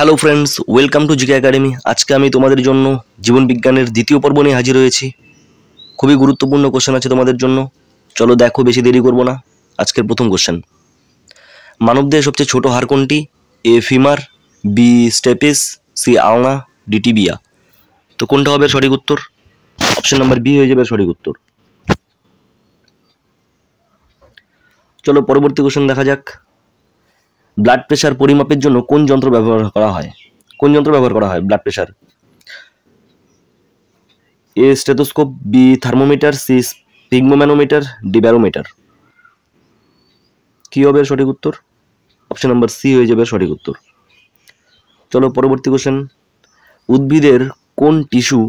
Hello friends, welcome to GK academy. আজকে আমি তোমাদের জন্য জীবন বিজ্ঞানের দ্বিতীয় পর্ব নিয়ে হাজির হয়েছি। খুবই গুরুত্বপূর্ণ কোশ্চেন আছে তোমাদের জন্য। চলো দেখো, বেশি দেরি করবো না। আজকের প্রথম কোশ্চেন, মানবদেহের সবচেয়ে ছোট হাড় কোনটি? এ ফিমার, বি স্টেপিস, সি আলনা, ডি টিবিয়া। তো কোনটা হবে সঠিক উত্তর? অপশন নাম্বার বি হয়ে যাবে সঠিক উত্তর। চলো পরবর্তী কোশ্চেন দেখা যাক। ব্লাড প্রেশার পরিমাপের জন্য কোন যন্ত্র ব্যবহার করা হয়? কোন যন্ত্র ব্যবহার করা হয় blood pressure? A stethoscope, B thermometer, C sphygmomanometer, D barometer. কি হবে সঠিক উত্তর? অপশন নাম্বার সি হয়ে যাবে সঠিক উত্তর। চলো পরবর্তী কোশ্চেন, উদ্ভিদের কোন টিস্যু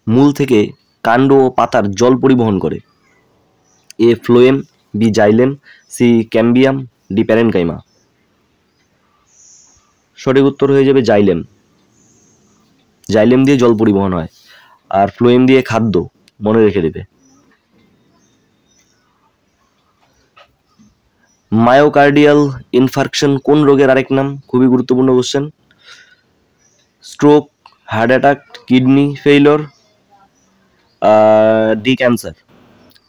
মূল থেকে কাণ্ড ও পাতার জল পরিবহন করে? A phloem, B xylem, C cambium, D parenchyma. সঠিক উত্তর হয়ে যাবে জাইলেম। জাইলেম দিয়ে জল পরিবহন হয়, আর ফ্লোয়েম দিয়ে খাদ্য, মনে রেখে দেবে। মায়োকার্ডিয়াল ইনফার্কশন কোন রোগের আরেক নাম? খুবই গুরুত্বপূর্ণ question. Stroke, heart attack, kidney failure, D cancer.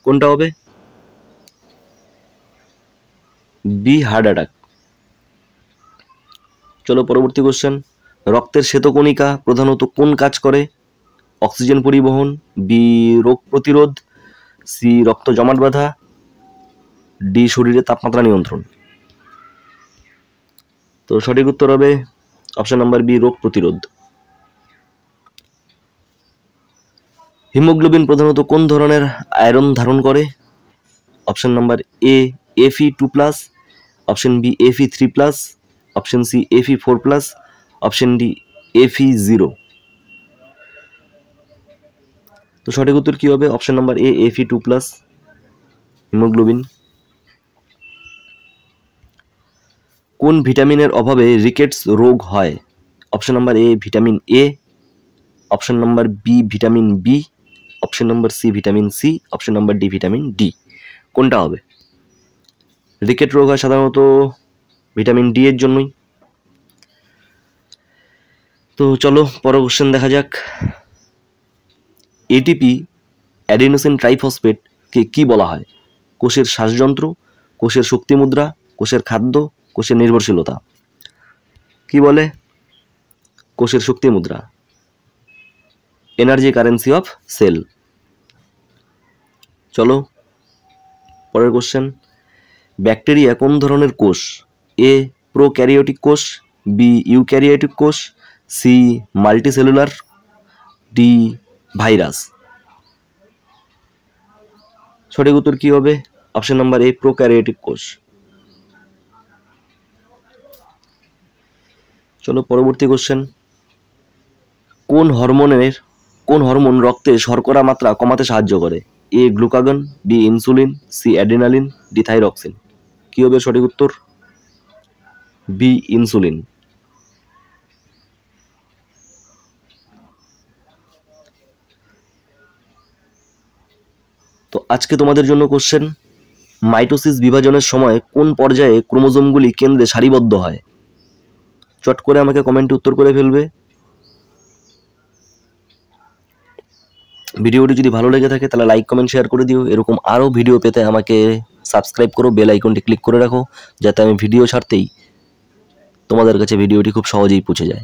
কোনটা হবে? B heart attack. চলো পরবর্তী কোশ্চেন, রক্তের শ্বেতকণিকা প্রধানত কোন কাজ করে? অক্সিজেন পরিবহন, বি রোগ প্রতিরোধ, সি রক্ত জমাট বাঁধা, ডি শরীরে তাপমাত্রা নিয়ন্ত্রণ। তো সঠিক উত্তর হবে অপশন নাম্বার বি রোগ প্রতিরোধ। হিমোগ্লোবিন প্রধানত কোন ধরনের আয়রন ধারণ করে? Option number A Fe2+, option B Fe3+, option C Fe4+, option D Fe0। তো সঠিক উত্তর কি হবে? Option number A Fe2+, haemoglobin. কোন ভিটামিনের অভাবে রিকেটস রোগ হয়? Option number A vitamin A, option number B vitamin B, option number C vitamin C, option number D vitamin D. কোনটা হবে? রিকেট রোগ হয় সাধারণত ভিটামিন ডি এর জন্যই। তো চলো পরের কোশ্চেন দেখা যাক। এটিপি অ্যাডিনোসিন ট্রাইফসফেট কে কি বলা হয়? কোষের শ্বাসযন্ত্র, কোষের শক্তি মুদ্রা, কোষের খাদ্য, কোষের নির্ভরশীলতা। কি বলে? কোষের শক্তি মুদ্রা, এনার্জি কারেন্সি অফ সেল। চলো পরের কোশ্চেন, ব্যাকটেরিয়া কোন ধরনের কোষ? এ প্রোক্যারিওটিক কোষ, বি ইউক্যারিওটিক কোষ, সি মাল্টিসেলুলার, ডি ভাইরাস। সঠিক উত্তর কি হবে? অপশন নাম্বার এ প্রোক্যারিওটিক কোষ। চলো পরবর্তী কোশ্চেন, কোন হরমোন রক্তে শর্করা মাত্রা কমাতে সাহায্য করে? A glucagon, B insulin, C adrenaline, D thyroxine. কি হবে সঠিক উত্তর? B insulin. তো আজকে তোমাদের জন্য কোশ্চেন, মাইটোসিস বিভাজনের সময় কোন পর্যায়ে ক্রোমোজোমগুলি কেন্দ্রে সারিবদ্ধ হয়? চট করে আমাকে কমেন্টে উত্তর করে ফেলবে। ভিডিওটি যদি ভালো লেগে থাকে তাহলে লাইক, কমেন্ট, শেয়ার করে দিও। এরকম আরও ভিডিও পেতে আমাকে সাবস্ক্রাইব করো, বেল আইকনটি ক্লিক করে রাখো, যাতে আমি ভিডিও ছাড়তেই তোমাদের কাছে ভিডিওটি খুব সহজেই পৌঁছে যায়।